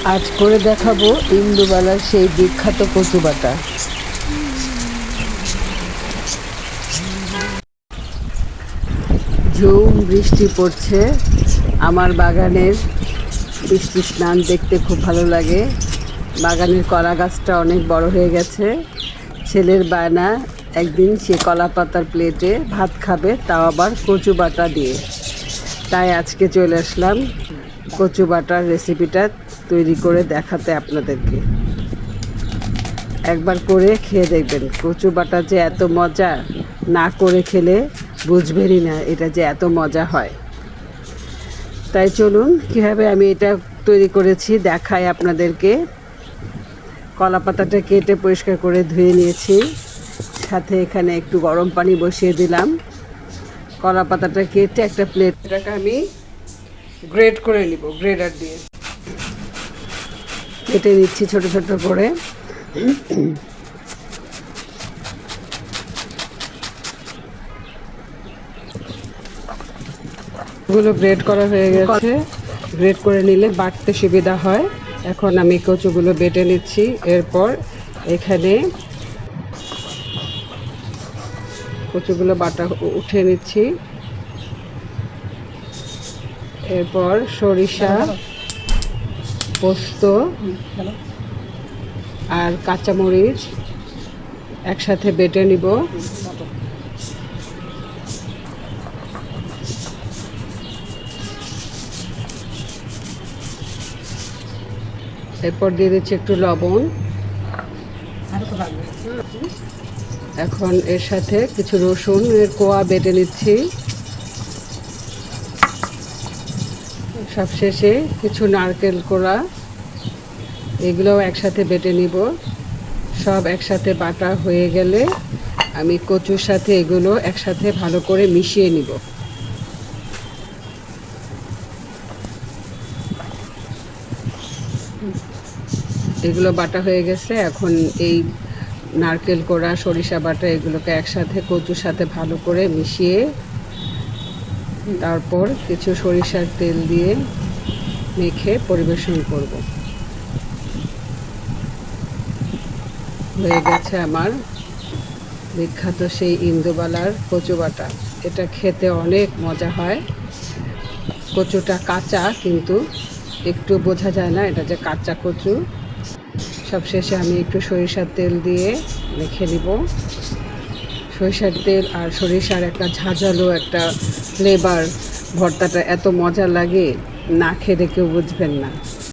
আজ করে দেখাবো ইন্দুবালার সেই বিখ্যাত কচু বাটা। ঝুম বৃষ্টি পড়ছে, আমার বাগানের বৃষ্টি স্নান দেখতে খুব ভালো লাগে। বাগানের কলা গাছটা অনেক বড় হয়ে গেছে। ছেলের বায়না, একদিন সে কলা পাতার প্লেটে ভাত খাবে, তাও আবার কচু বাটা দিয়ে। তাই আজকে চলে আসলাম কচু বাটার রেসিপিটা তৈরি করে দেখাতে আপনাদেরকে। একবার করে খেয়ে দেখবেন, কচু বাটা যে এত মজা, না করে খেলে বুঝবেনই না এটা যে এত মজা হয়। তাই চলুন কীভাবে আমি এটা তৈরি করেছি দেখাই আপনাদেরকে। কলা পাতাটা কেটে পরিষ্কার করে ধুয়ে নিয়েছি, সাথে এখানে একটু গরম পানি বসিয়ে দিলাম। কলা পাতাটা কেটে একটা প্লেটটাকে আমি গ্রেড করে নিব, গ্রেডার দিয়ে কেটে নিচ্ছি ছোট ছোট করে। এগুলো গ্রেড করা হয়ে গেছে, গ্রেড করে নিলে বাটতে সুবিধা হয়। এখন আমি কচুগুলো বেটে নিচ্ছি। এরপর এখানে কচুগুলো বাটা উঠে নিচ্ছি। এরপর সরিষা, পোস্ত আর কাঁচামরিচ একসাথে বেটে নিব। এরপর দিয়ে দিচ্ছি একটু লবণ। এখন এর সাথে কিছু রসুনের কোয়া বেটে নিচ্ছি। সবশেষে কিছু নারকেল কোড়া, এগুলোও একসাথে বেটে নিব। সব একসাথে বাটা হয়ে গেলে আমি কচুর সাথে এগুলো একসাথে ভালো করে মিশিয়ে নিব। এগুলো বাটা হয়ে গেছে। এখন এই নারকেল কোড়া, সরিষা বাটা এগুলোকে একসাথে কচুর সাথে ভালো করে মিশিয়ে, তারপর কিছু সরিষার তেল দিয়ে মেখে পরিবেশন করব। হয়ে গেছে আমার বিখ্যাত সেই ইন্দুবালার কচু বাটা। এটা খেতে অনেক মজা হয়। কচুটা কাঁচা, কিন্তু একটু বোঝা যায় না এটা যে কাঁচা কচু। সবশেষে আমি একটু সরিষার তেল দিয়ে মেখে নিব। সরিষার তেল আর সরিষার একটা ঝাঁঝালো একটা ফ্লেভার, ভর্তাটা এত মজা লাগে, না খেলে কেউ বুঝবেন না।